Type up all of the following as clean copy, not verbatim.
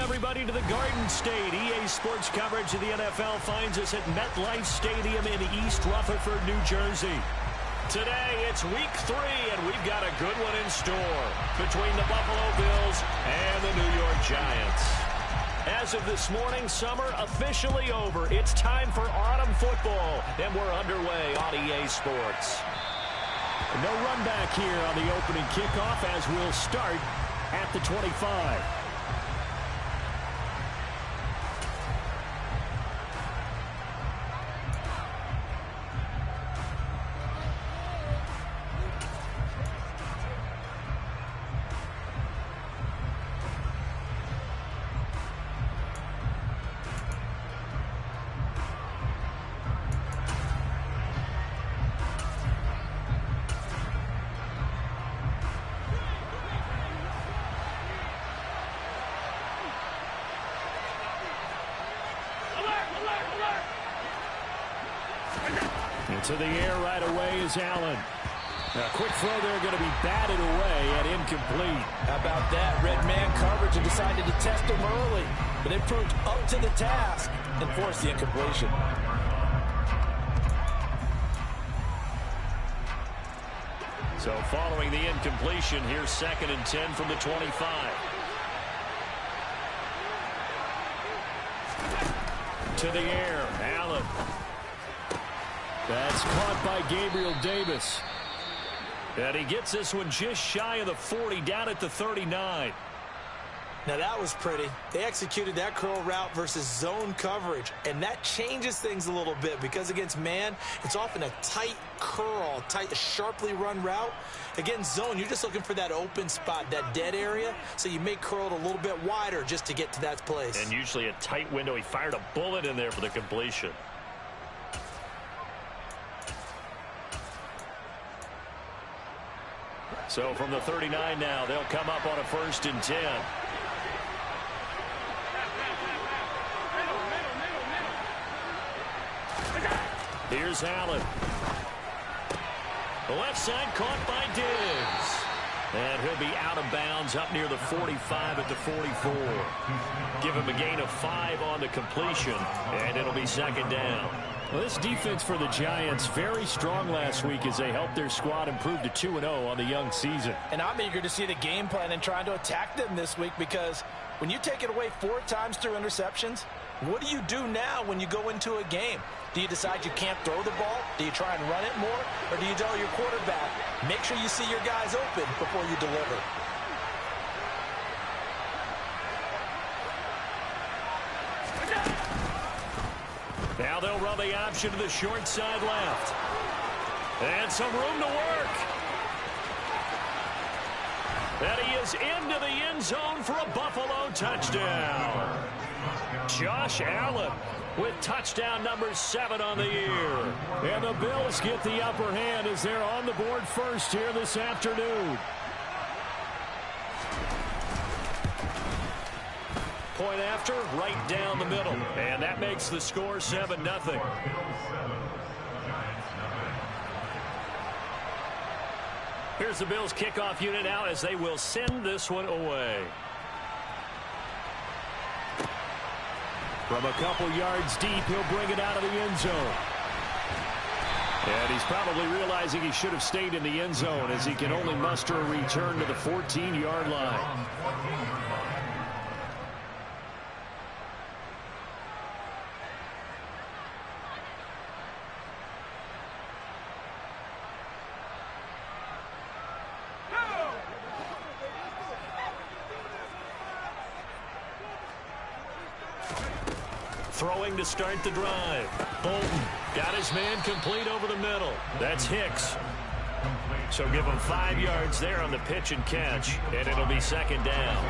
everybody, to the Garden State. EA Sports coverage of the NFL finds us at MetLife Stadium in East Rutherford, New Jersey. Today, it's week 3, and we've got a good one in store between the Buffalo Bills and the New York Giants. As of this morning, summer officially over. It's time for autumn football, and we're underway on EA Sports. No run back here on the opening kickoff as we'll start at the 25. To the air right away is Allen. A quick throw there, going to be batted away and incomplete. How about that? Red man coverage and decided to test him early. But it proved up to the task and forced the incompletion. So following the incompletion, here's 2nd and 10 from the 25. To the air, Allen. That's caught by Gabriel Davis. And he gets this one just shy of the 40, down at the 39. Now that was pretty. They executed that curl route versus zone coverage. And that changes things a little bit because against man, it's often a tight curl, tight, sharply run route. Against zone, you're just looking for that open spot, that dead area. So you may curl it a little bit wider just to get to that place. And usually a tight window. He fired a bullet in there for the completion. So from the 39 now, they'll come up on a 1st and 10. Here's Allen. The left side caught by Diggs. And he'll be out of bounds up near the 45 at the 44. Give him a gain of 5 on the completion, and it'll be 2nd down. Well, this defense for the Giants, very strong last week as they helped their squad improve to 2-0 on the young season. And I'm eager to see the game plan and trying to attack them this week because when you take it away 4 times through interceptions, what do you do now when you go into a game? Do you decide you can't throw the ball? Do you try and run it more? Or do you tell your quarterback, make sure you see your guys open before you deliver? Now they'll run the option to the short side left. And some room to work. And he is into the end zone for a Buffalo touchdown. Josh Allen with touchdown number 7 on the year. And the Bills get the upper hand as they're on the board first here this afternoon. Point after, right down the middle. And that makes the score 7-0. Here's the Bills kickoff unit out as they will send this one away. From a couple yards deep, he'll bring it out of the end zone. And he's probably realizing he should have stayed in the end zone as he can only muster a return to the 14-yard line. Throwing to start the drive. Bolton got his man complete over the middle. That's Hicks. So give him 5 yards there on the pitch and catch, and it'll be 2nd down.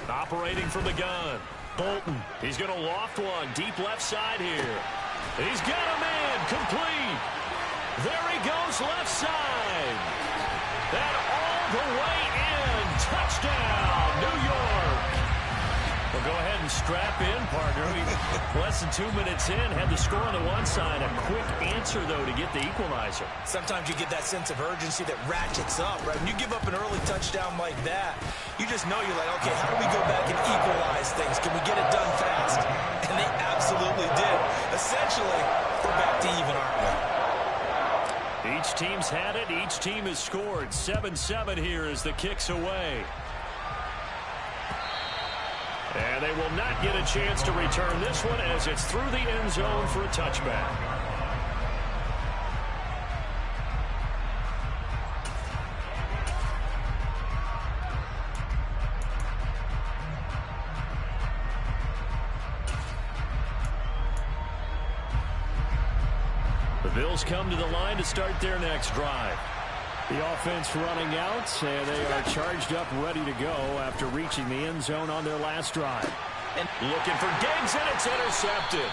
Operating from the gun. Bolton. He's going to loft one deep left side here. He's got a man complete. There he goes left side. And all the way in. Touchdown, New York. Well, go ahead and strap in, partner. Less than 2 minutes in, had the score on the one side. A quick answer, though, to get the equalizer. Sometimes you get that sense of urgency that ratchets up, right? When you give up an early touchdown like that, you just know you're like, okay, how do we go back and equalize things? Can we get it done fast? And they absolutely did. Essentially, we're back to even, aren't we? Each team's had it. Each team has scored. 7-7 here as the kick's away. And they will not get a chance to return this one as it's through the end zone for a touchback. The Bills come to the line to start their next drive. The offense running out, and they are charged up, ready to go after reaching the end zone on their last drive. And looking for Diggs, and it's intercepted.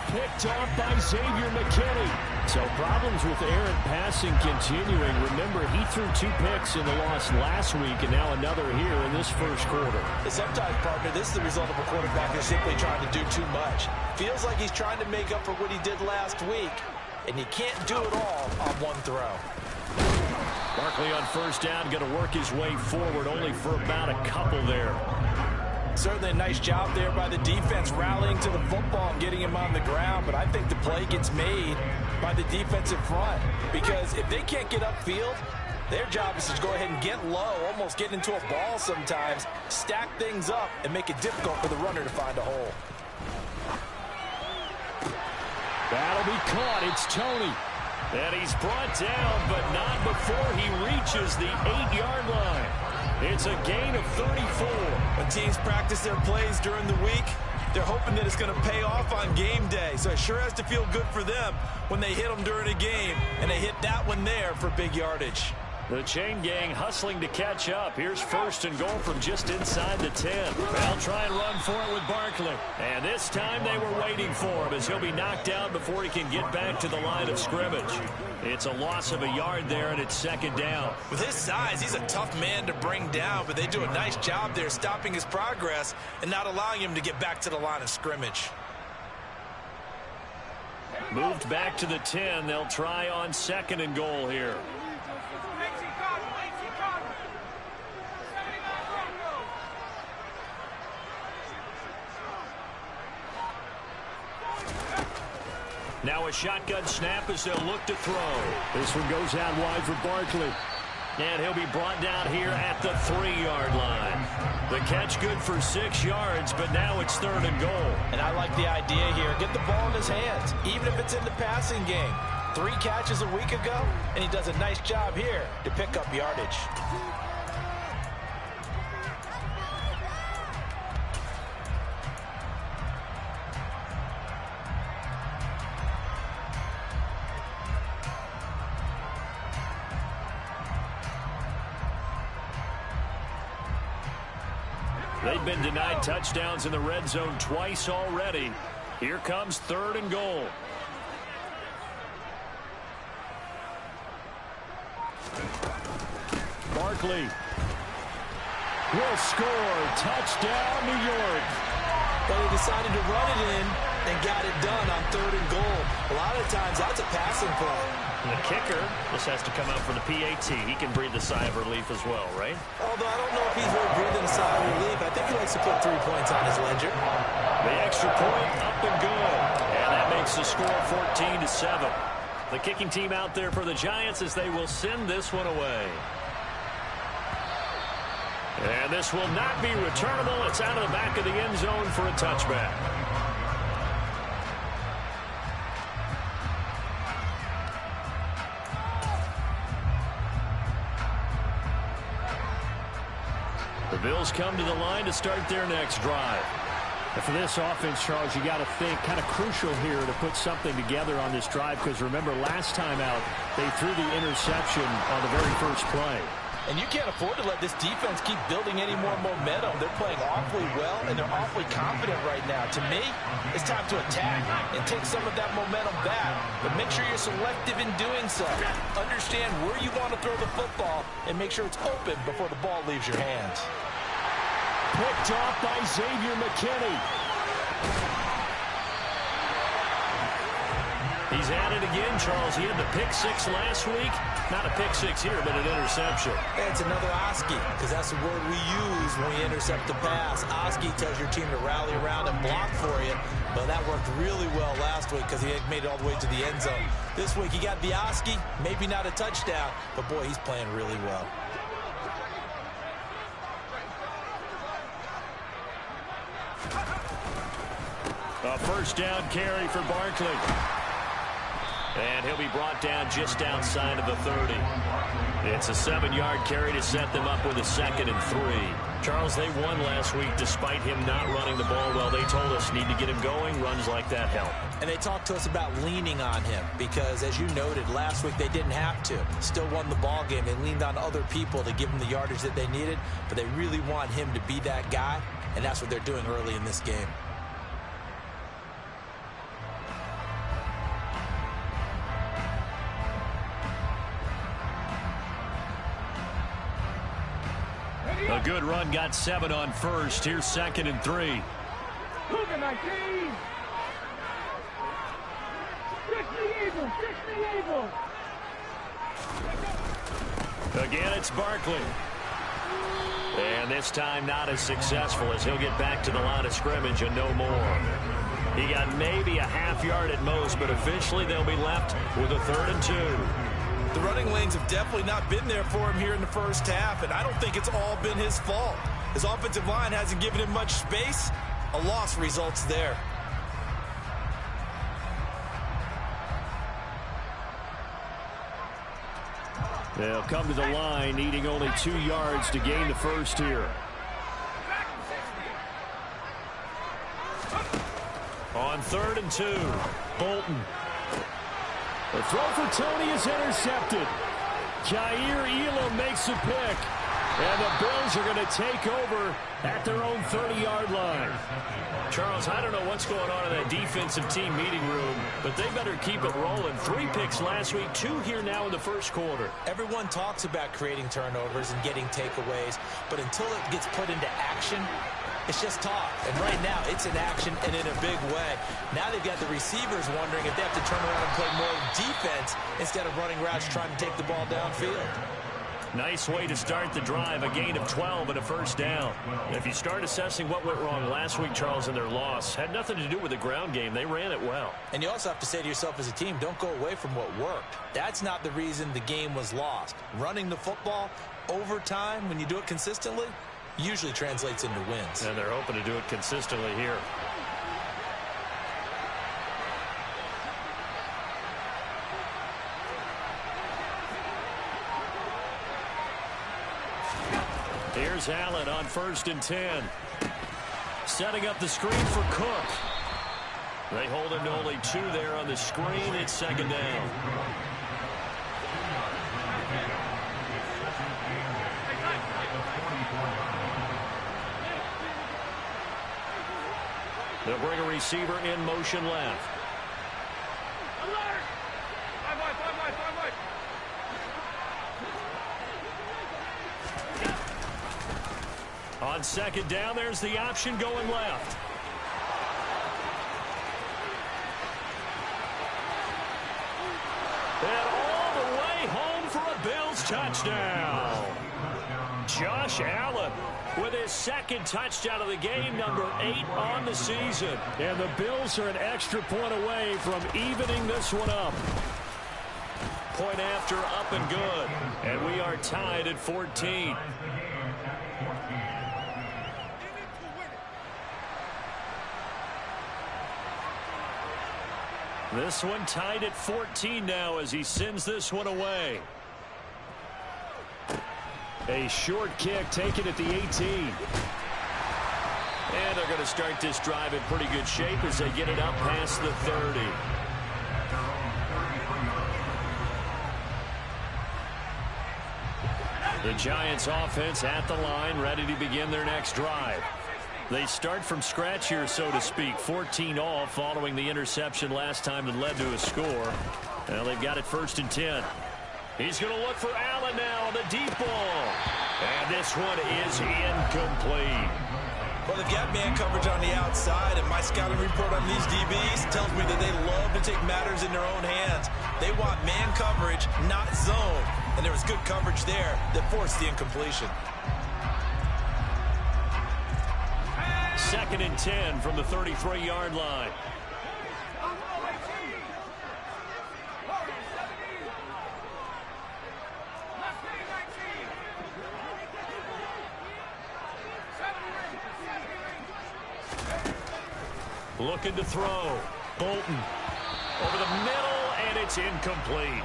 Picked off by Xavier McKinney. So problems with errant passing continuing. Remember, he threw 2 picks in the loss last week, and now another here in this first quarter. And sometimes, partner, this is the result of a quarterback who's simply trying to do too much. Feels like he's trying to make up for what he did last week, and you can't do it all on one throw. Barkley on first down, going to work his way forward, only for about a couple there. Certainly a nice job there by the defense, rallying to the football and getting him on the ground. But I think the play gets made by the defensive front, because if they can't get upfield, their job is to go ahead and get low, almost get into a ball sometimes, stack things up, and make it difficult for the runner to find a hole. That'll be caught. It's Tony. And he's brought down, but not before he reaches the 8-yard line. It's a gain of 34. When teams practice their plays during the week, they're hoping that it's going to pay off on game day. So it sure has to feel good for them when they hit them during a game, and they hit that one there for big yardage. The chain gang hustling to catch up. Here's first and goal from just inside the 10. They'll try and run for it with Barkley. And this time they were waiting for him as he'll be knocked down before he can get back to the line of scrimmage. It's a loss of a yard there, and it's second down. With his size, he's a tough man to bring down, but they do a nice job there stopping his progress and not allowing him to get back to the line of scrimmage. Moved back to the 10. They'll try on second and goal here. Now a shotgun snap as they'll look to throw. This one goes out wide for Barkley. And he'll be brought down here at the 3-yard line. The catch good for 6 yards, but now it's third and goal. And I like the idea here. Get the ball in his hands, even if it's in the passing game. 3 catches a week ago, and he does a nice job here to pick up yardage. They've been denied touchdowns in the red zone twice already. Here comes third and goal. Barkley will score. Touchdown, New York. Well, they decided to run it in and got it done on third and goal. A lot of times, that's a passing play. And the kicker, this has to come out for the PAT. He can breathe a sigh of relief as well, right? Although I don't know if he's really breathing a sigh of relief. I think he likes to put 3 points on his ledger. The extra point up and good. And that makes the score 14-7. The kicking team out there for the Giants as they will send this one away. And this will not be returnable. It's out of the back of the end zone for a touchback. The Bills come to the line to start their next drive. And for this offense, Charles, you got to think kind of crucial here to put something together on this drive, because remember last time out they threw the interception on the very first play. And you can't afford to let this defense keep building any more momentum. They're playing awfully well, and they're awfully confident right now. To me, it's time to attack and take some of that momentum back. But make sure you're selective in doing so. Understand where you want to throw the football and make sure it's open before the ball leaves your hands. picked off by Xavier McKinney. He's at it again, Charles. He had the pick six last week. Not a pick six here, but an interception. It's another Oski, because that's the word we use when we intercept the pass. Oski tells your team to rally around and block for you. But that worked really well last week because he had made it all the way to the end zone. This week he got the Oski, maybe not a touchdown, but boy, he's playing really well. A first down carry for Barkley. And he'll be brought down just outside of the 30. It's a 7-yard carry to set them up with a 2nd and 3. Charles, they won last week despite him not running the ball well. They told us need to get him going. Runs like that help. And they talked to us about leaning on him because, as you noted, last week they didn't have to. Still won the ball game. They leaned on other people to give them the yardage that they needed, but they really want him to be that guy, and that's what they're doing early in this game. A good run, got 7 on first. Here's 2nd and 3. Look at my team. Fix the evil. Fix the evil. Again, it's Barkley. And this time not as successful as he'll get back to the line of scrimmage and no more. He got maybe a half yard at most, but officially they'll be left with a 3rd and 2. The running lanes have definitely not been there for him here in the first half, and I don't think it's all been his fault. His offensive line hasn't given him much space. A loss results there. They'll come to the line, needing only 2 yards to gain the first here. On 3rd and 2, Bolton. The throw for Tony is intercepted. Jair Elam makes a pick. And the Bills are going to take over at their own 30-yard line. Charles, I don't know what's going on in that defensive team meeting room, but they better keep it rolling. 3 picks last week, 2 here now in the first quarter. Everyone talks about creating turnovers and getting takeaways, but until it gets put into action, it's just talk. And right now, it's in action and in a big way. Now they've got the receivers wondering if they have to turn around and play more defense instead of running routes trying to take the ball downfield. Nice way to start the drive, a gain of 12 and a first down. If you start assessing what went wrong last week, Charles, in their loss, had nothing to do with the ground game. They ran it well. And you also have to say to yourself as a team, don't go away from what worked. That's not the reason the game was lost. Running the football over time, when you do it consistently, usually translates into wins. And they're hoping to do it consistently here. Here's Allen on 1st and 10. Setting up the screen for Cook. They hold him to only 2 there on the screen. It's 2nd down. They'll bring a receiver in motion left. On 2nd down, there's the option going left. And all the way home for a Bills touchdown. Josh Allen with his 2nd touchdown of the game, number 8 on the season. And the Bills are an extra point away from evening this one up. Point after, up and good. And we are tied at 14. This one tied at 14 now as he sends this one away. A short kick taken at the 18. And they're going to start this drive in pretty good shape as they get it up past the 30. The Giants offense at the line, ready to begin their next drive. They start from scratch here, so to speak. 14 all following the interception last time that led to a score. Well, they've got it 1st and 10. He's going to look for Allen now on the deep ball. And this one is incomplete. Well, they've got man coverage on the outside, and my scouting report on these DBs tells me that they love to take matters in their own hands. They want man coverage, not zone. And there was good coverage there that forced the incompletion. 2nd and 10 from the 33-yard line. Looking to throw. Bolton over the middle, and it's incomplete.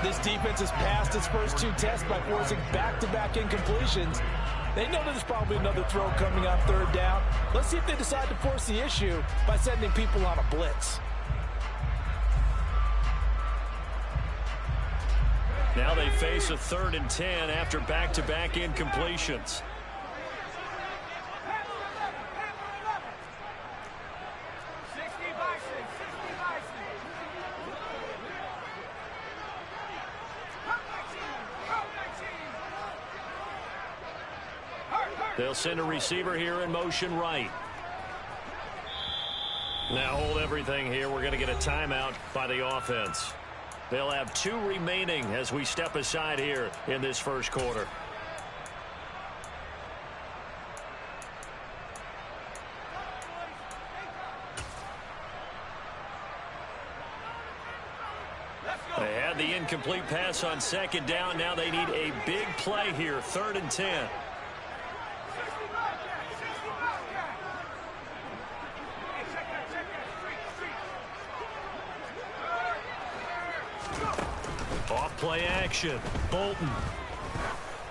This defense has passed its first 2 tests by forcing back-to-back incompletions. They know there's probably another throw coming on 3rd down. Let's see if they decide to force the issue by sending people on a blitz. Now they face a 3rd and 10 after back-to-back incompletions. They'll send a receiver here in motion right. Now hold everything here. We're going to get a timeout by the offense. They'll have 2 remaining as we step aside here in this first quarter. They had the incomplete pass on 2nd down. Now they need a big play here, 3rd and 10. Off-play action. Bolton.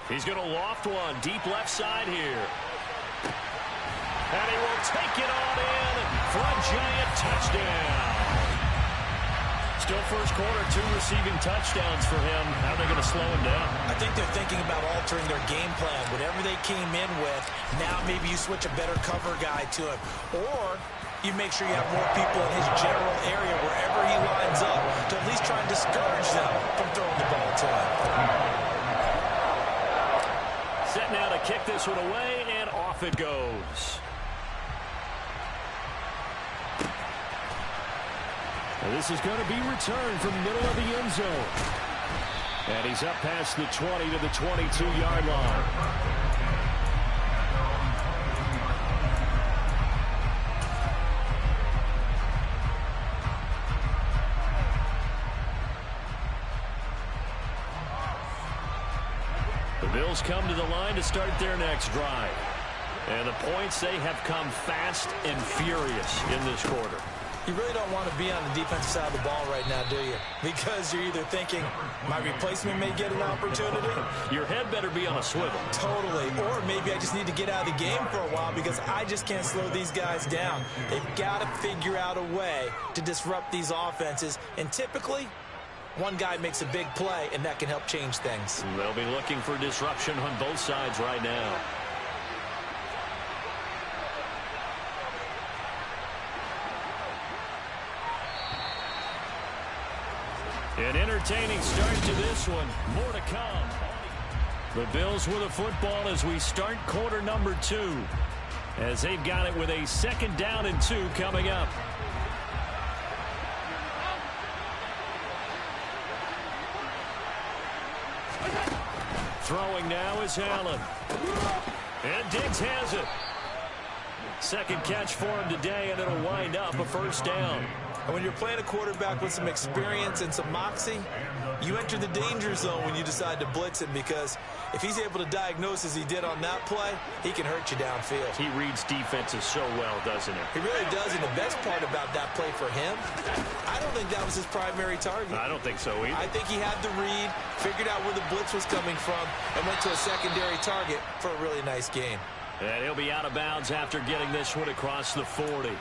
He's going to loft one. Deep left side here. And he will take it on in for a giant touchdown. Still first quarter, 2 receiving touchdowns for him. How are they going to slow him down? I think they're thinking about altering their game plan. Whatever they came in with, now maybe you switch a better cover guy to him. Or you make sure you have more people in his general area wherever he lines up to at least try and discourage them from throwing the ball to him. Set now to kick this one away, and off it goes. And this is going to be returned from the middle of the end zone. And he's up past the 20 to the 22-yard line. The Bills come to the line to start their next drive. And the points, they have come fast and furious in this quarter. You really don't want to be on the defensive side of the ball right now, do you? Because you're either thinking, my replacement may get an opportunity. Your head better be on a swivel. Totally. Or maybe I just need to get out of the game for a while because I just can't slow these guys down. They've got to figure out a way to disrupt these offenses. And typically, one guy makes a big play, and that can help change things. They'll be looking for disruption on both sides right now. An entertaining start to this one. More to come. The Bills with the football as we start quarter number 2. As they've got it with a 2nd down and 2 coming up. Throwing now is Allen. And Diggs has it. 2nd catch for him today, and it'll wind up a 1st down. And when you're playing a quarterback with some experience and some moxie, you enter the danger zone when you decide to blitz him, because if he's able to diagnose as he did on that play, he can hurt you downfield. He reads defenses so well, doesn't he? He really does, and the best part about that play for him, I don't think that was his primary target. I don't think so either. I think he had the read, figured out where the blitz was coming from, and went to a secondary target for a really nice gain. And he'll be out of bounds after getting this one across the 40.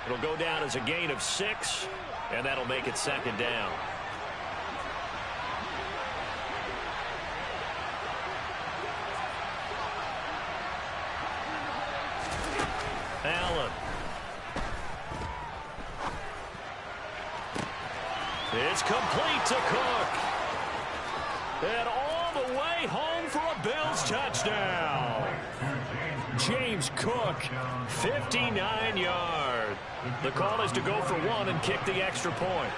It'll go down as a gain of 6, and that'll make it 2nd down. Allen. It's complete to Cook. And all the way home for a Bills touchdown. James Cook, 59 yards. The call is to go for one and kick the extra point.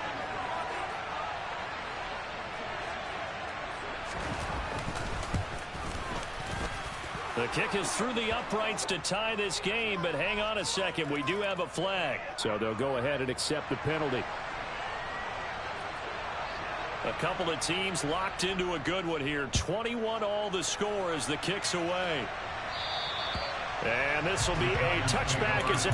The kick is through the uprights to tie this game, but hang on a second. We do have a flag. So they'll go ahead and accept the penalty. A couple of teams locked into a good one here. 21 all the score as the kick's away. And this will be a touchback as it...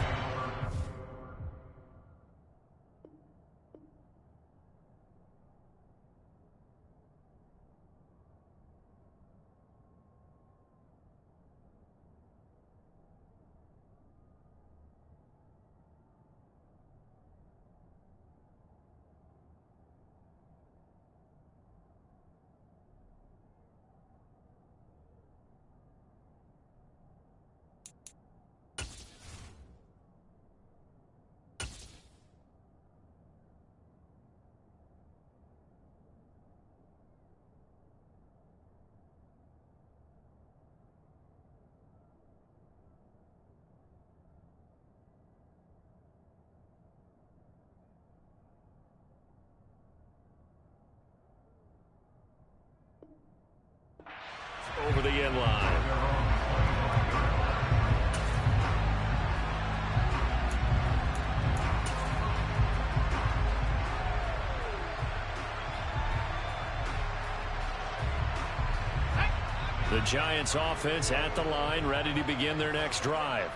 over the end line. The Giants offense at the line, ready to begin their next drive.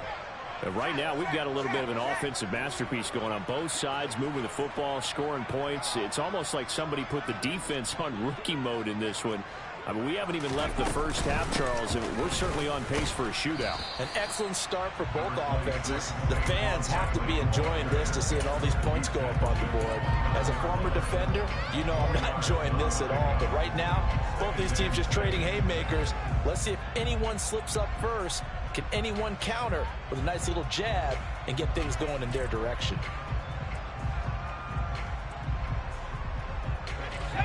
Right now, we've got a little bit of an offensive masterpiece going on both sides, moving the football, scoring points. It's almost like somebody put the defense on rookie mode in this one. I mean, we haven't even left the first half, Charles, and we're certainly on pace for a shootout. An excellent start for both offenses. The fans have to be enjoying this to seeing all these points go up on the board. As a former defender, you know I'm not enjoying this at all. But right now, both these teams just trading haymakers. Let's see if anyone slips up first. Can anyone counter with a nice little jab and get things going in their direction?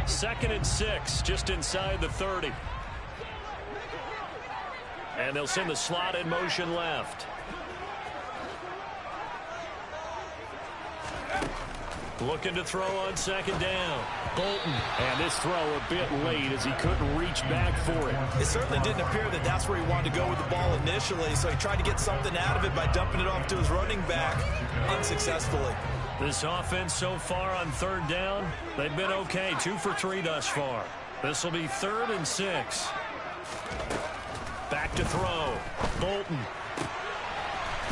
Second and 6, just inside the 30. And they'll send the slot in motion left. Looking to throw on second down. Bolton. And this throw a bit late as he couldn't reach back for it. It certainly didn't appear that that's where he wanted to go with the ball initially, so he tried to get something out of it by dumping it off to his running back unsuccessfully. This offense so far on third down, they've been okay. 2 for 3 thus far. This will be 3rd and 6. Back to throw. Bolton.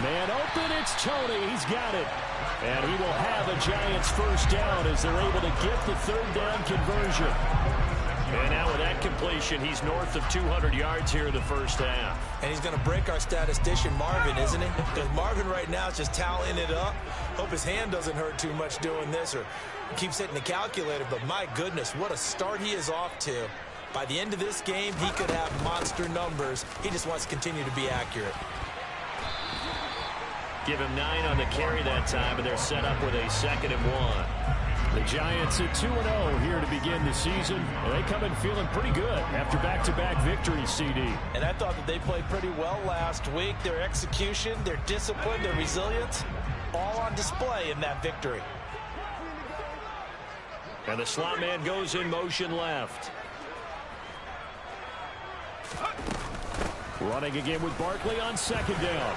Man open, it's Tony. He's got it. And he will have a Giants first down as they're able to get the third down conversion. And now with that completion, he's north of 200 yards here in the first half. And he's going to break our statistician, Marvin, isn't he? Because Marvin right now is just tallying it up. Hope his hand doesn't hurt too much doing this or keeps hitting the calculator. But my goodness, what a start he is off to. By the end of this game, he could have monster numbers. He just wants to continue to be accurate. Give him 9 on the carry that time, and they're set up with a 2nd and 1. The Giants at 2-0 here to begin the season. And they come in feeling pretty good after back-to-back victories, CD. And I thought that they played pretty well last week. Their execution, their discipline, their resilience, all on display in that victory. And the slot man goes in motion left. Running again with Barkley on second down.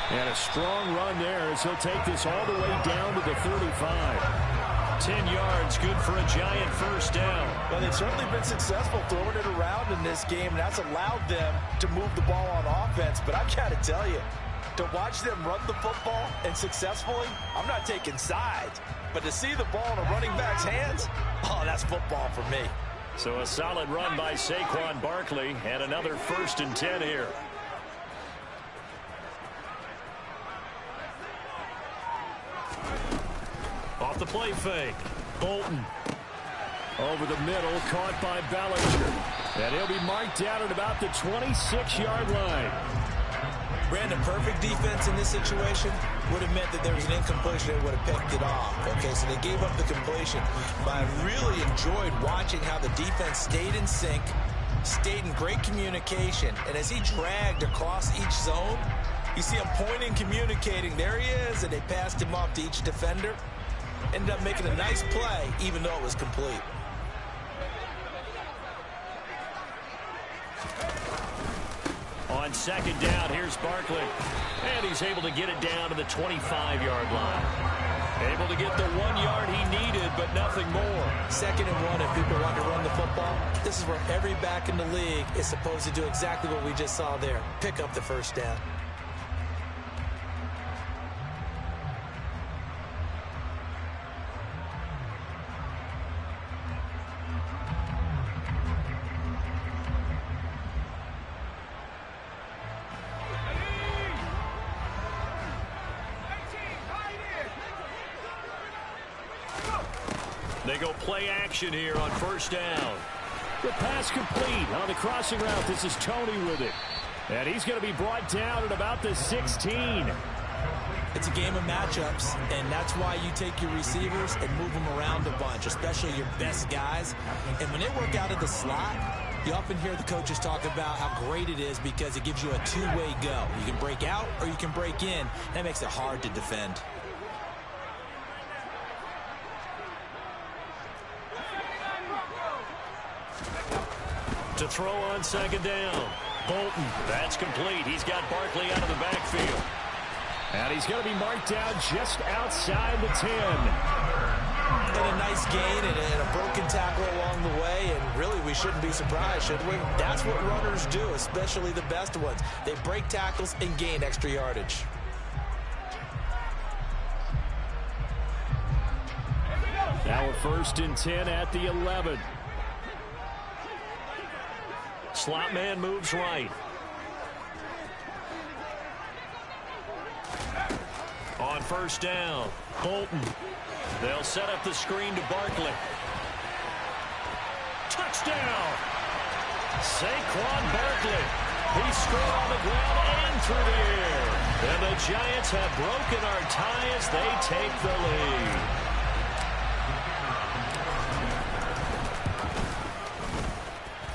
And a strong run there as he'll take this all the way down to the 35. 10 yards, good for a Giant first down. Well, they've certainly been successful throwing it around in this game, and that's allowed them to move the ball on offense. But I've got to tell you, to watch them run the football and successfully, I'm not taking sides. But to see the ball in a running back's hands, oh, that's football for me. So a solid run by Saquon Barkley and another 1st and 10 here. Off the play fake. Bolton. Over the middle, caught by Bellinger. And he'll be marked down at about the 26-yard line. Brandon, perfect defense in this situation would have meant that there was an incompletion that would have picked it off. Okay, so they gave up the completion. But I really enjoyed watching how the defense stayed in sync, stayed in great communication. And as he dragged across each zone, you see him pointing, communicating. There he is, and they passed him off to each defender. Ended up making a nice play, even though it was complete. On second down, here's Barkley. And he's able to get it down to the 25-yard line. Able to get the 1 yard he needed, but nothing more. 2nd and 1, if people want to run the football, this is where every back in the league is supposed to do exactly what we just saw there. Pick up the first down. They go play action here on first down. The pass complete on the crossing route. This is Tony with it. And he's going to be brought down at about the 16. It's a game of matchups, and that's why you take your receivers and move them around a bunch, especially your best guys. And when they work out of the slot, you often hear the coaches talk about how great it is because it gives you a two-way go. You can break out or you can break in. That makes it hard to defend. To throw on second down. Bolton, that's complete. He's got Barkley out of the backfield. And he's going to be marked down just outside the 10. And a nice gain and a broken tackle along the way, and really we shouldn't be surprised, should we? That's what runners do, especially the best ones. They break tackles and gain extra yardage. Now a 1st and 10 at the 11. Slot man moves right. On first down, Bolton. They'll set up the screen to Barkley. Touchdown! Saquon Barkley. He scored on the ground and through the air. And the Giants have broken our tie as they take the lead.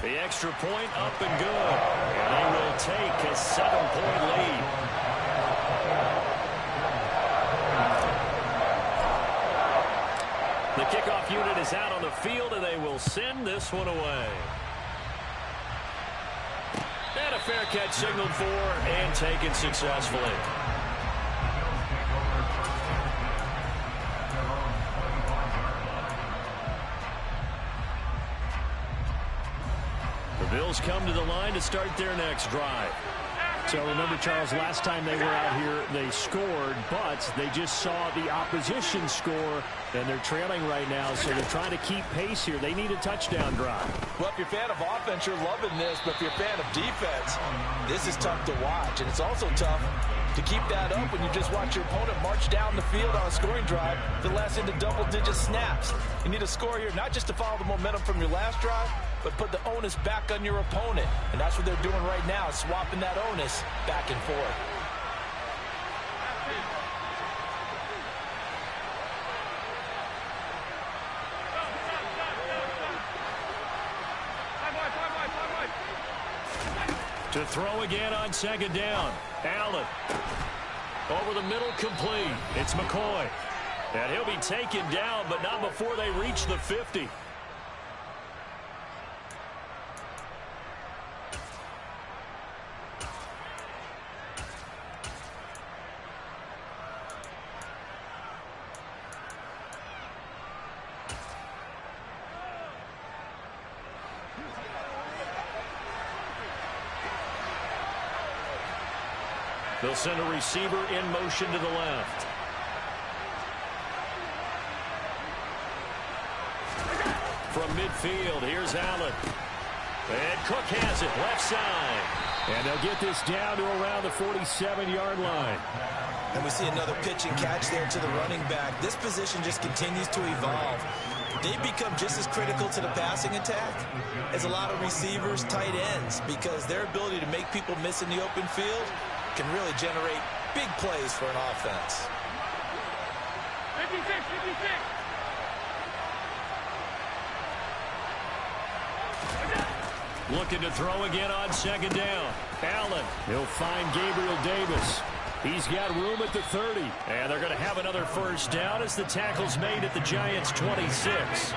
The extra point up and good. And they will take a 7-point lead. The kickoff unit is out on the field, and they will send this one away. And a fair catch signaled for and taken successfully. The Bills come to the line to start their next drive. So remember, Charles, last time they were out here, they scored, but they just saw the opposition score, and they're trailing right now, so they're trying to keep pace here. They need a touchdown drive. Well, if you're a fan of offense, you're loving this, but if you're a fan of defense, this is tough to watch, and it's also tough to keep that up when you just watch your opponent march down the field on a scoring drive that lasts into double-digit snaps. You need a score here, not just to follow the momentum from your last drive, but put the onus back on your opponent. And that's what they're doing right now, swapping that onus back and forth. To throw again on second down. Allen. Over the middle, complete. It's McCoy. And he'll be taken down, but not before they reach the 50. They'll send a receiver in motion to the left. From midfield, here's Allen. And Cook has it, left side. And they'll get this down to around the 47-yard line. And we see another pitch and catch there to the running back. This position just continues to evolve. They become just as critical to the passing attack as a lot of receivers, tight ends, because their ability to make people miss in the open field can really generate big plays for an offense. 56, 56. Looking to throw again on second down. Allen. He'll find Gabriel Davis. He's got room at the 30. And they're going to have another first down as the tackle's made at the Giants' 26.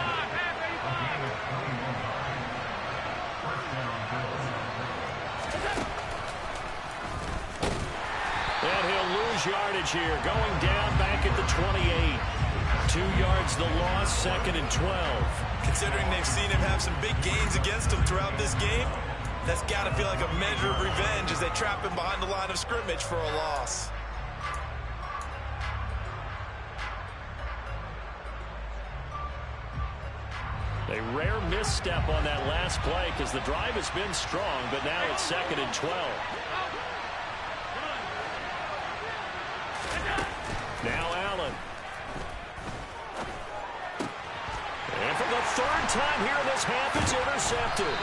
And he'll lose yardage here. Going down back at the 28. 2 yards the loss, 2nd and 12. Considering they've seen him have some big gains against them throughout this game, that's got to feel like a measure of revenge as they trap him behind the line of scrimmage for a loss. A rare misstep on that last play because the drive has been strong, but now it's 2nd and 12. Now Allen. And for the 3rd time here in this half, it's intercepted.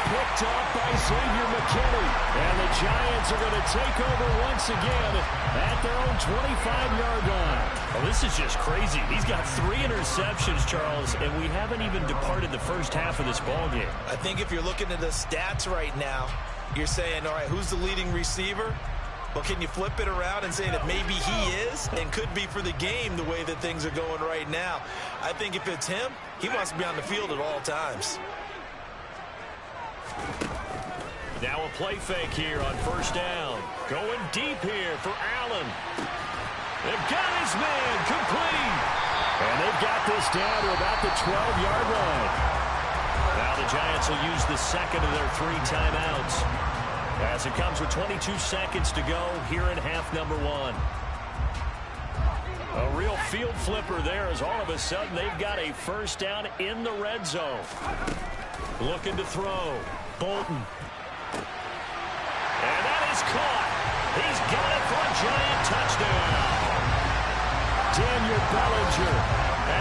Picked off by Xavier McKinney. And the Giants are going to take over once again at their own 25-yard line. Oh, this is just crazy. He's got 3 interceptions, Charles, and we haven't even departed the first half of this ballgame. I think if you're looking at the stats right now, you're saying, all right, who's the leading receiver? Well, can you flip it around and say that maybe he is and could be for the game the way that things are going right now? I think if it's him, he wants to be on the field at all times. Now a play fake here on first down. Going deep here for Allen. They've got his man complete. And they've got this down to about the 12-yard line. Now the Giants will use the 2nd of their 3 timeouts, as it comes with 22 seconds to go here in half number 1. A real field flipper there as all of a sudden they've got a first down in the red zone. Looking to throw. Bolton. And that is caught. He's got it for a Giant touchdown. Daniel Bellinger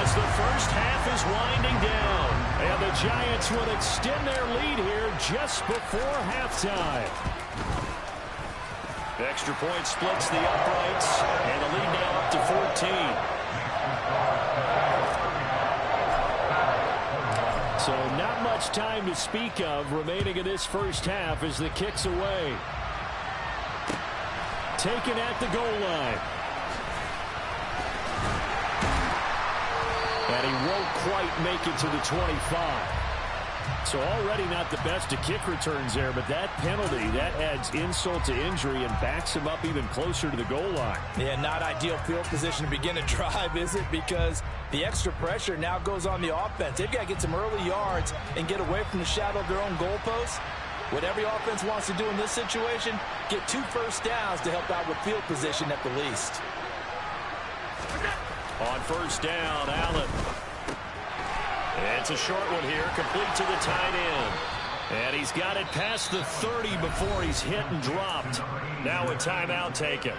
as the first half is winding down. And the Giants will extend their lead here just before halftime. The extra point splits the uprights, and the lead now up to 14. So not much time to speak of remaining in this first half as the kick's away. Taken at the goal line. And he won't quite make it to the 25. So already not the best of kick returns there, but that penalty, that adds insult to injury and backs him up even closer to the goal line. Yeah, not ideal field position to begin a drive, is it? Because the extra pressure now goes on the offense. They've got to get some early yards and get away from the shadow of their own goalposts. What every offense wants to do in this situation, get 2 first downs to help out with field position at the least. On first down, Allen. It's a short one here, complete to the tight end. And he's got it past the 30 before he's hit and dropped. Now a timeout taken.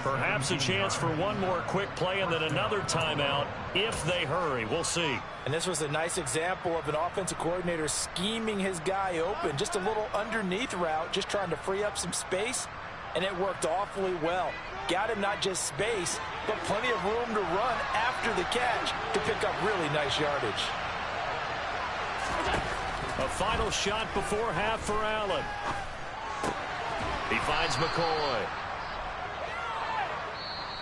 Perhaps a chance for one more quick play and then another timeout if they hurry. We'll see. And this was a nice example of an offensive coordinator scheming his guy open. Just a little underneath route, just trying to free up some space. And it worked awfully well. Got him not just space, but plenty of room to run after the catch to pick up really nice yardage. A final shot before half for Allen. He finds McCoy.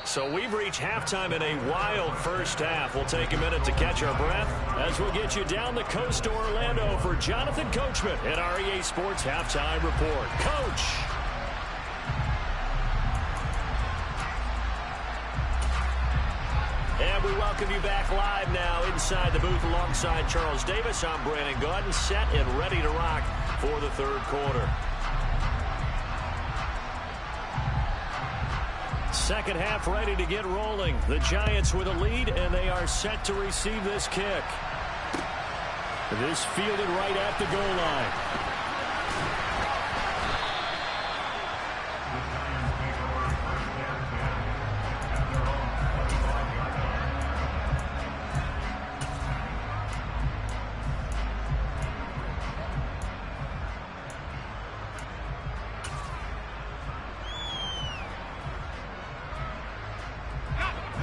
So we've reached halftime in a wild first half. We'll take a minute to catch our breath as we'll get you down the coast to Orlando for Jonathan Coachman at our EA Sports Halftime Report. Coach! And we welcome you back live now inside the booth alongside Charles Davis. I'm Brandon Gaudin, set and ready to rock for the third quarter. Second half ready to get rolling. The Giants with a lead, and they are set to receive this kick. This fielded right at the goal line.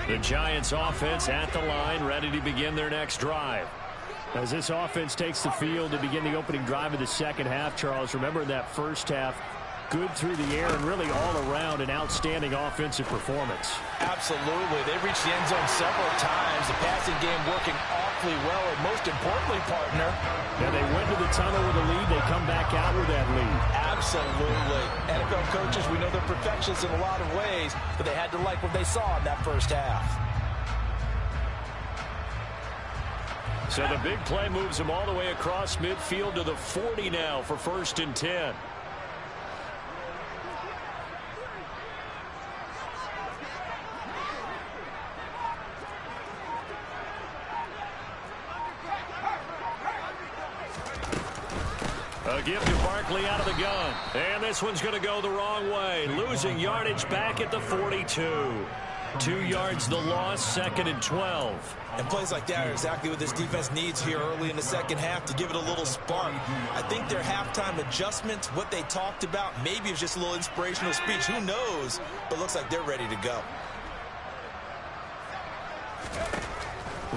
The Giants offense at the line, ready to begin their next drive. As this offense takes the field to begin the opening drive of the second half, Charles, remember in that first half, good through the air and really all around an outstanding offensive performance. Absolutely. They reached the end zone several times. The passing game working awfully well, and most importantly, partner. And they went to the tunnel with a lead. They come back out with that lead. Absolutely. NFL coaches, we know they're perfectionists in a lot of ways, but they had to like what they saw in that first half. So the big play moves them all the way across midfield to the 40 now for 1st and 10. A give to Barkley out of the gun. And this one's going to go the wrong way. Losing yardage back at the 42. 2 yards the loss, 2nd and 12. And plays like that are exactly what this defense needs here early in the second half to give it a little spark. I think their halftime adjustments, what they talked about, maybe it's just a little inspirational speech. Who knows? But looks like they're ready to go.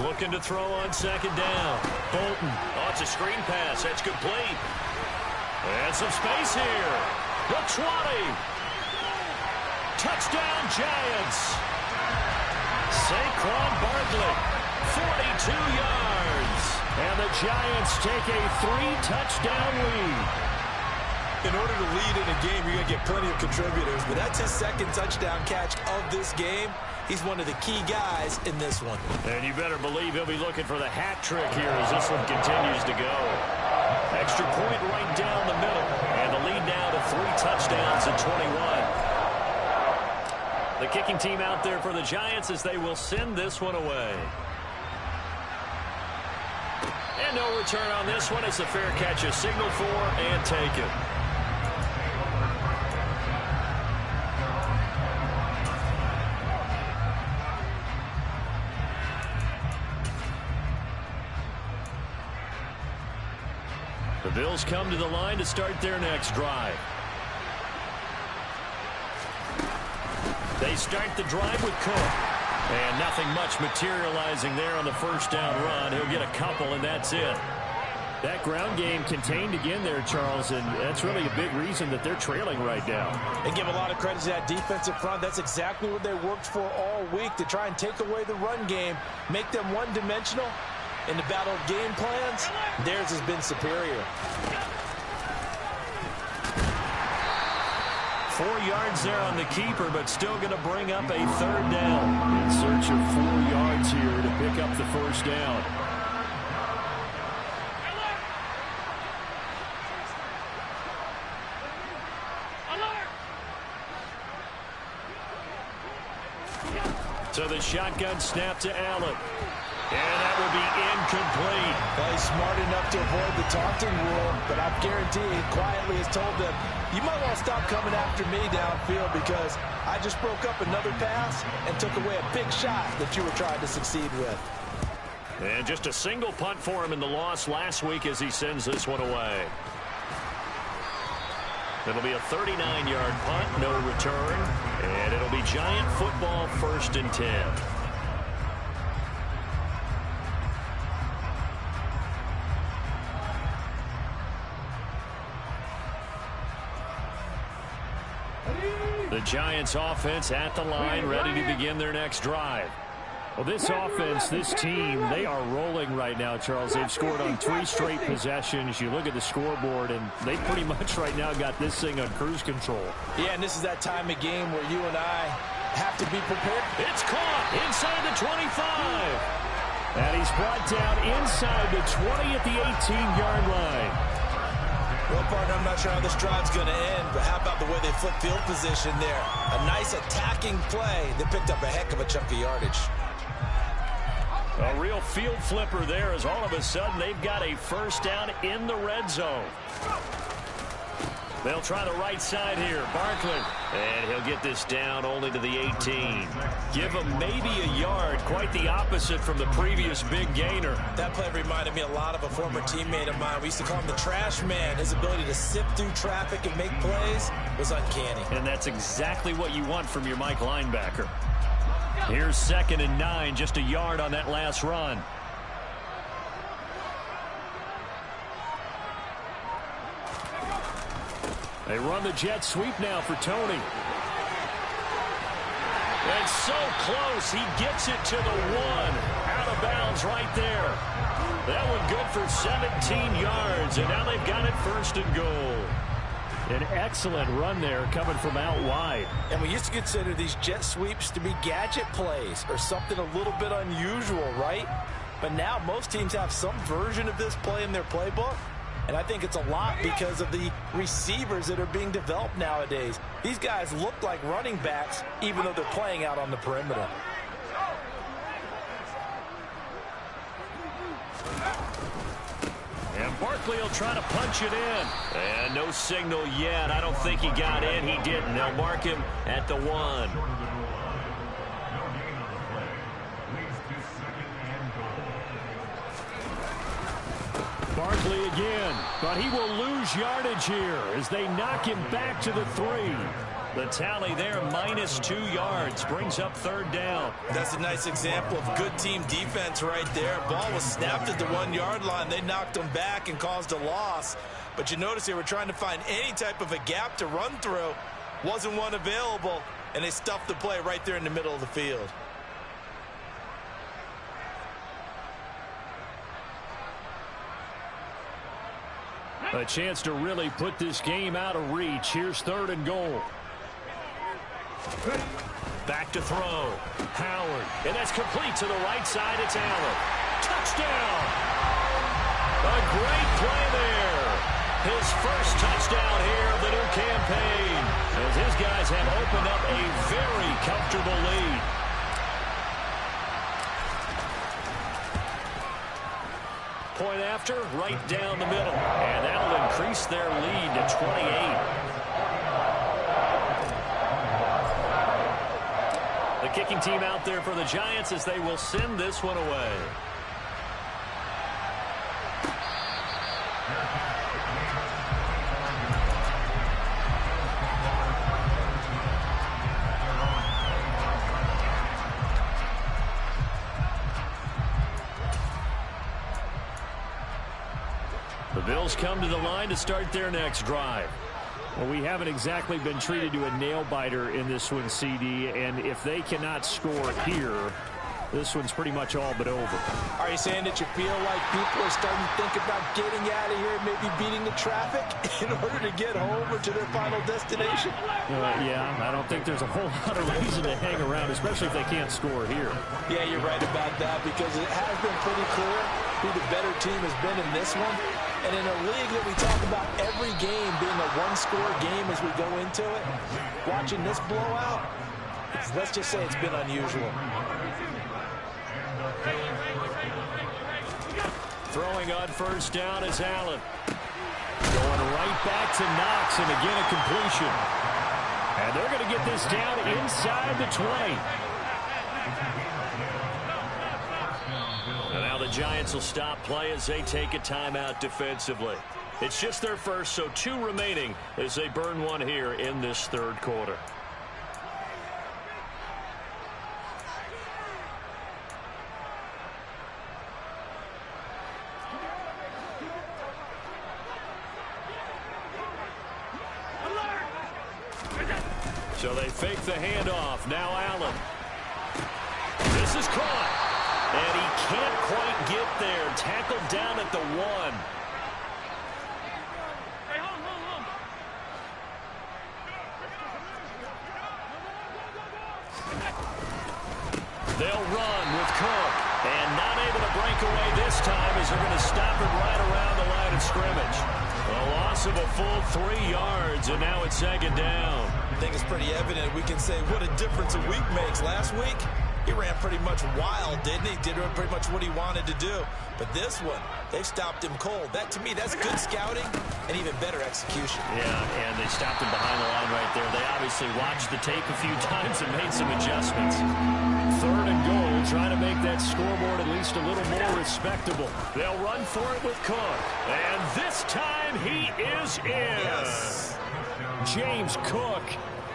Looking to throw on 2nd down. Bolton. Oh, it's a screen pass. That's complete. And some space here. The 20. Touchdown, Giants. Saquon Barkley, 42 yards. And the Giants take a 3-touchdown lead. In order to lead in a game, you're going to get plenty of contributors. But that's his 2nd touchdown catch of this game. He's one of the key guys in this one. And you better believe he'll be looking for the hat trick here as this one continues to go. Extra point right down the middle. And the lead now to 3 touchdowns at 21. The kicking team out there for the Giants as they will send this one away. And no return on this one. It's a fair catch, a signal for, and taken. The Bills come to the line to start their next drive. They start the drive with Cook. And nothing much materializing there on the 1st down run. He'll get a couple, and that's it. That ground game contained again there, Charles, and that's really a big reason that they're trailing right now. They give a lot of credit to that defensive front. That's exactly what they worked for all week, to try and take away the run game, make them one-dimensional. In the battle of game plans, theirs has been superior. 4 yards there on the keeper, but still going to bring up a 3rd down. In search of 4 yards here to pick up the 1st down. So the shotgun snap to Allen. And that would be incomplete. Well, he's smart enough to avoid the taunting rule, but I guarantee he quietly has told them, you might want to stop coming after me downfield because I just broke up another pass and took away a big shot that you were trying to succeed with. And just a single punt for him in the loss last week as he sends this one away. It'll be a 39-yard punt, no return, and it'll be Giant football 1st and 10. The Giants offense at the line, ready to begin their next drive. Well, this offense, this team, they are rolling right now, Charles. They've scored on 3 straight possessions. You look at the scoreboard, and they pretty much right now got this thing on cruise control. Yeah, and this is that time of game where you and I have to be prepared. It's caught inside the 25. And he's brought down inside the 20 at the 18-yard line. Well, partner, I'm not sure how this drive's going to end, but how about the way they flip field position there? A nice attacking play that picked up a heck of a chunk of yardage. A real field flipper there as all of a sudden they've got a 1st down in the red zone. They'll try the right side here. Barkley. And he'll get this down only to the 18. Give him maybe a yard. Quite the opposite from the previous big gainer. That play reminded me a lot of a former teammate of mine. We used to call him the trash man. His ability to sift through traffic and make plays was uncanny. And that's exactly what you want from your Mike linebacker. Here's 2nd and 9. Just a yard on that last run. They run the jet sweep now for Tony. And so close. He gets it to the 1. Out of bounds right there. That one good for 17 yards. And now they've got it 1st and goal. An excellent run there coming from out wide. And we used to consider these jet sweeps to be gadget plays or something a little bit unusual, right? But now most teams have some version of this play in their playbook. And I think it's a lot because of the receivers that are being developed nowadays. These guys look like running backs even though they're playing out on the perimeter. And Barkley will try to punch it in. And no signal yet. I don't think he got in. He didn't. They'll mark him at the 1. Barkley again, but he will lose yardage here as they knock him back to the 3. The tally there, -2 yards, brings up 3rd down. That's a nice example of good team defense right there. Ball was snapped at the 1-yard line. They knocked him back and caused a loss. But you notice they were trying to find any type of a gap to run through. Wasn't one available, and they stuffed the play right there in the middle of the field. A chance to really put this game out of reach. Here's 3rd and goal. Back to throw. Howard. And that's complete to the right side. It's Allen. Touchdown. A great play there. His first touchdown here of the new campaign. As his guys have opened up a very comfortable lead. Point after, right down the middle. And that'll increase their lead to 28. The kicking team out there for the Giants as they will send this one away. The Bills come to the line to start their next drive. Well, we haven't exactly been treated to a nail-biter in this one, CD, and if they cannot score here, this one's pretty much all but over. Are you saying that you feel like people are starting to think about getting out of here and maybe beating the traffic in order to get home or to their final destination? Yeah, I don't think there's a whole lot of reason to hang around, especially if they can't score here. Yeah, you're right about that because it has been pretty clear who the better team has been in this one. And in a league that we talk about every game being a one-score game as we go into it, watching this blowout, let's just say it's been unusual. Throwing on 1st down is Allen. Going right back to Knox, and again a completion. And they're going to get this down inside the 20. And now the Giants will stop play as they take a timeout defensively. It's just their first, so 2 remaining as they burn one here in this 3rd quarter. So they fake the handoff. Now Allen. This is caught. And he can't quite get there. Tackled down at the 1. They'll run with Cook. And not able to break away this time as they're going to stop it right around the line of scrimmage. A loss of a full 3 yards, and now it's 2nd down. I think it's pretty evident. We can say what a difference a week makes. Last week, he ran pretty much wild, didn't he? Did pretty much what he wanted to do. But this one, they stopped him cold. That, to me, that's good scouting and even better execution. Yeah, and they stopped him behind the line right there. They obviously watched the tape a few times and made some adjustments. 3rd and goal, trying to make that scoreboard at least a little more respectable. They'll run for it with Cook. And this time he is in. Yes. James Cook,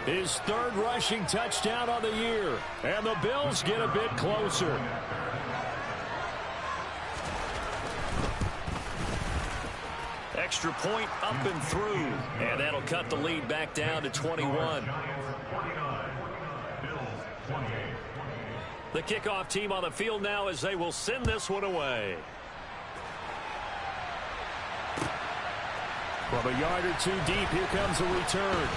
his 3rd rushing touchdown of the year. And the Bills get a bit closer. extra point up and through. And that'll cut the lead back down to 21. The kickoff team on the field now as they will send this one away. From a yard or two deep, here comes a return.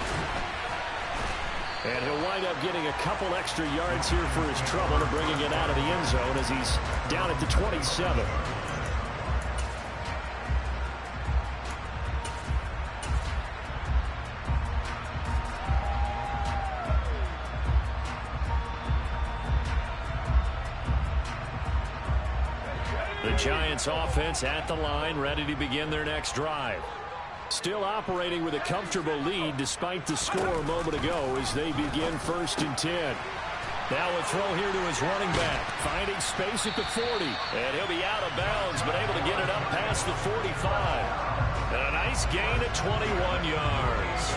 And he'll wind up getting a couple extra yards here for his trouble and bringing it out of the end zone as he's down at the 27. The Giants offense at the line, ready to begin their next drive. Still operating with a comfortable lead despite the score a moment ago as they begin 1st and 10. Now a throw here to his running back, finding space at the 40. And he'll be out of bounds, but able to get it up past the 45. And a nice gain of 21 yards.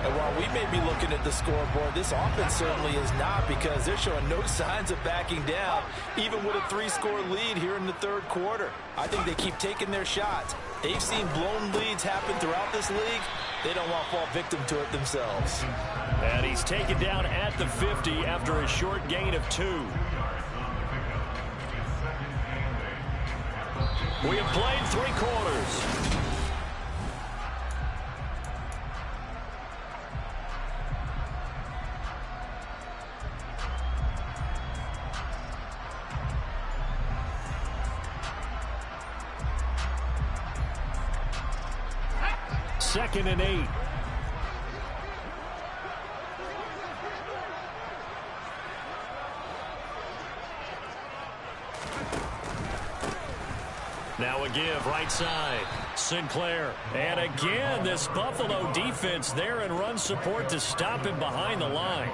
And while we may be looking at the scoreboard, this offense certainly is not, because they're showing no signs of backing down, even with a 3-score lead here in the 3rd quarter. I think they keep taking their shots. They've seen blown leads happen throughout this league. They don't want to fall victim to it themselves. And he's taken down at the 50 after a short gain of 2. We have played 3 quarters. Second and 8. Now a give right side. Sinclair. And again, this Buffalo defense there in run support to stop him behind the line.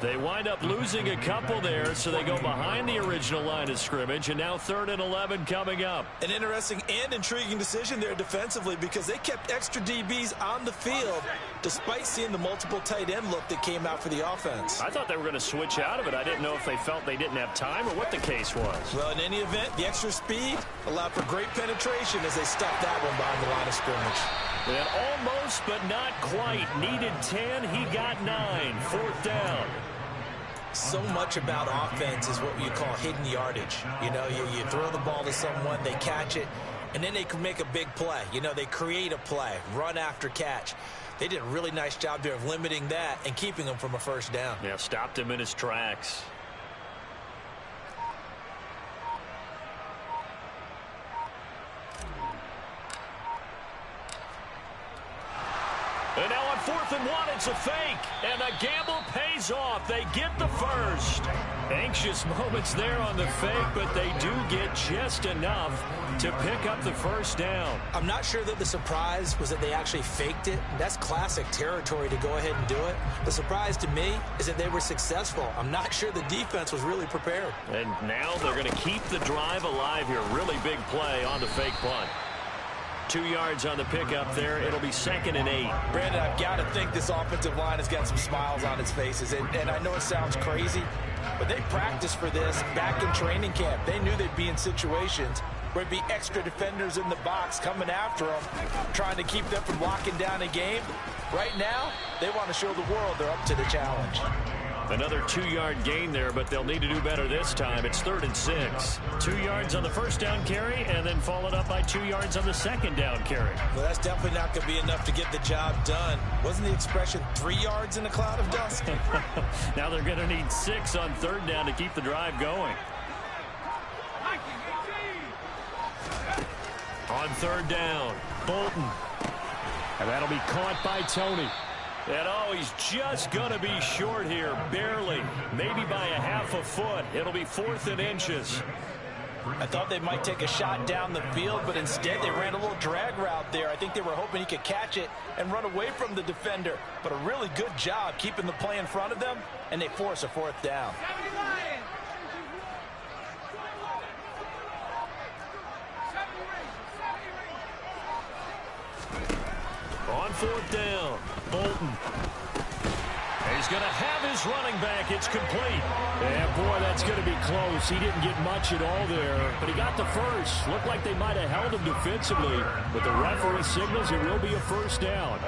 They wind up losing a couple there, so they go behind the original line of scrimmage, and now 3rd and 11 coming up. An interesting and intriguing decision there defensively, because they kept extra DBs on the field despite seeing the multiple tight end look that came out for the offense. I thought they were going to switch out of it. I didn't know if they felt they didn't have time or what the case was. Well, in any event, the extra speed allowed for great penetration as they stuffed that one behind the line of scrimmage. And almost, but not quite. Needed 10, he got 9. 4th down. So much about offense is what you call hidden yardage. You know, you throw the ball to someone, they catch it, and then they can make a big play. You know, they create a play, run after catch. They did a really nice job there of limiting that and keeping him from a 1st down. Yeah, stopped him in his tracks. And now on 4th and 1, it's a fake. And the gamble pays off. They get the first. Anxious moments there on the fake, but they do get just enough to pick up the 1st down. I'm not sure that the surprise was that they actually faked it. That's classic territory to go ahead and do it. The surprise to me is that they were successful. I'm not sure the defense was really prepared. And now they're going to keep the drive alive here. Really big play on the fake punt. 2 yards on the pickup there. It'll be 2nd and 8. Brandon, I've got to think this offensive line has got some smiles on its faces. And I know it sounds crazy, but they practiced for this back in training camp. They knew they'd be in situations where there'd be extra defenders in the box coming after them, trying to keep them from locking down a game. Right now, they want to show the world they're up to the challenge. Another 2-yard gain there, but they'll need to do better this time. It's 3rd and 6. 2 yards on the 1st down carry, and then followed up by 2 yards on the 2nd down carry. Well, that's definitely not going to be enough to get the job done. Wasn't the expression 3 yards in a cloud of dust? Now they're going to need 6 on 3rd down to keep the drive going. On 3rd down, Bolton. And that'll be caught by Tony. And oh, he's just going to be short here, barely, maybe by a half a foot. It'll be 4th and inches. I thought they might take a shot down the field, but instead they ran a little drag route there. I think they were hoping he could catch it and run away from the defender. But a really good job keeping the play in front of them, and they force a 4th down. On 4th down, Bolton. He's going to have his running back. It's complete. Yeah, boy, that's going to be close. He didn't get much at all there, but he got the first. Looked like they might have held him defensively, but the referee signals it will be a first down.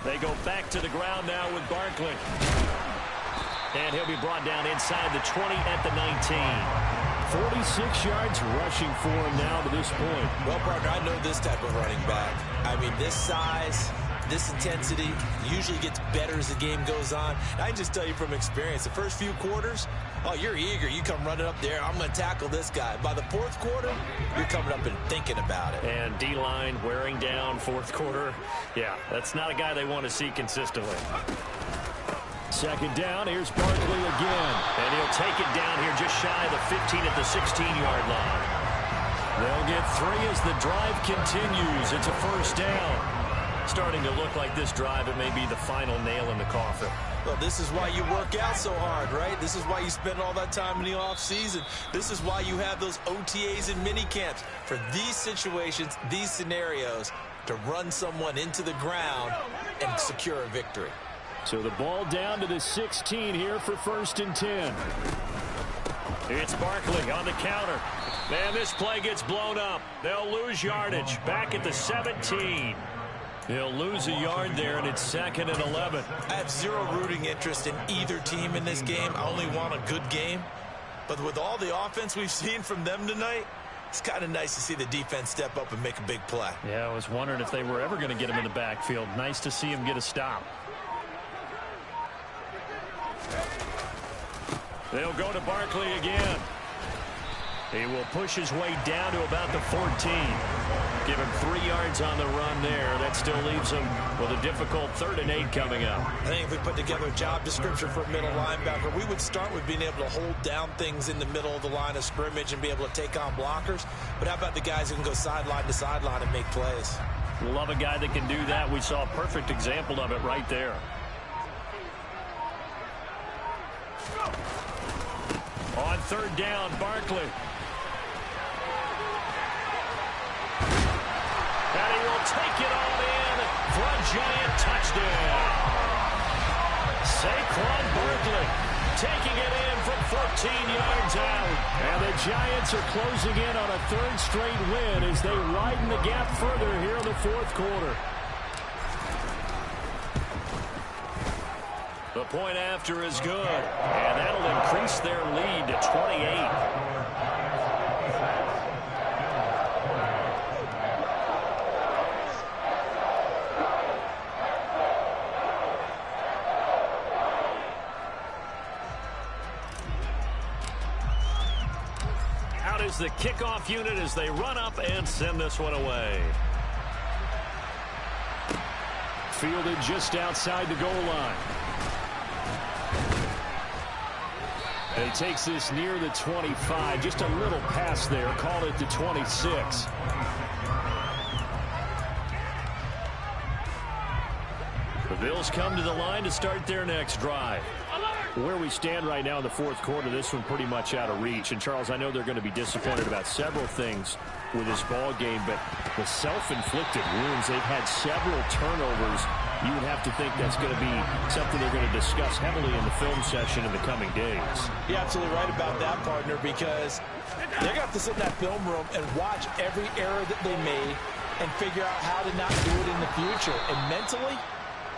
They go back to the ground now with Barkley. And he'll be brought down inside the 20 at the 19. 46 yards rushing for him now to this point. Well, partner, I know this type of running back. I mean, this size, this intensity usually gets better as the game goes on. And I can just tell you from experience, the first few quarters, oh, you're eager. You come running up there, I'm going to tackle this guy. By the fourth quarter, you're coming up and thinking about it. And D-line wearing down fourth quarter. Yeah, that's not a guy they want to see consistently. Second down, here's Barkley again. And he'll take it down here just shy of the 15 at the 16-yard line. They'll get 3 as the drive continues. It's a first down. Starting to look like this drive, it may be the final nail in the coffin. Well, this is why you work out so hard, right? This is why you spend all that time in the offseason. This is why you have those OTAs and mini camps. For these situations, these scenarios, to run someone into the ground and secure a victory. So the ball down to the 16 here for 1st and 10. It's Barkley on the counter. Man, this play gets blown up. They'll lose yardage. Back at the 17. They'll lose a yard there, and it's 2nd and 11. I have zero rooting interest in either team in this game. I only want a good game. But with all the offense we've seen from them tonight, it's kind of nice to see the defense step up and make a big play. Yeah, I was wondering if they were ever going to get him in the backfield. Nice to see him get a stop. They'll go to Barkley again. He will push his way down to about the 14. Give him 3 yards on the run there. That still leaves him with a difficult 3rd and 8 coming up. I think if we put together a job description for a middle linebacker, we would start with being able to hold down things in the middle of the line of scrimmage and be able to take on blockers. But how about the guys who can go sideline to sideline and make plays? Love a guy that can do that. We saw a perfect example of it right there. On 3rd down, Barkley. And he will take it all in for a giant touchdown. Saquon Barkley taking it in from 14 yards out. And the Giants are closing in on a 3rd straight win as they widen the gap further here in the 4th quarter. The point after is good, and that'll increase their lead to 28. Out is the kickoff unit as they run up and send this one away. Fielded just outside the goal line. He takes this near the 25. Just a little pass there. Call it the 26. The Bills come to the line to start their next drive. Where we stand right now in the 4th quarter, this one pretty much out of reach. And, Charles, I know they're going to be disappointed about several things with this ball game, but the self-inflicted wounds, they've had several turnovers. You would have to think that's going to be something they're going to discuss heavily in the film session in the coming days. You're absolutely right about that, partner, because they're going to have to sit in that film room and watch every error that they made and figure out how to not do it in the future. And mentally,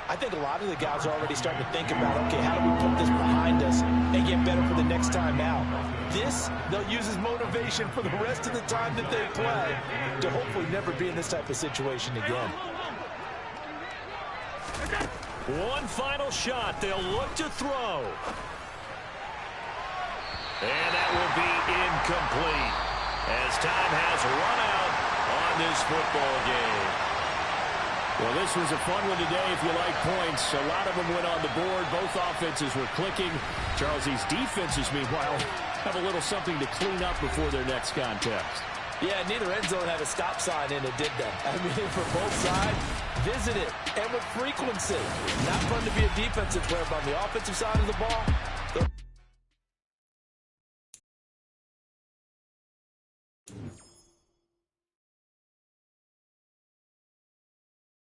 I think a lot of the guys are already starting to think about, okay, how do we put this behind us and get better for the next time out? This, they'll use as motivation for the rest of the time that they play to hopefully never be in this type of situation again. One final shot. They'll look to throw. And that will be incomplete as time has run out on this football game. Well, this was a fun one today if you like points. A lot of them went on the board. Both offenses were clicking. Charles, these defenses, meanwhile, have a little something to clean up before their next contest. Yeah, neither end zone had a stop sign in it, did they? I mean, for both sides, visit it, and with frequency. Not fun to be a defensive player, but on the offensive side of the ball,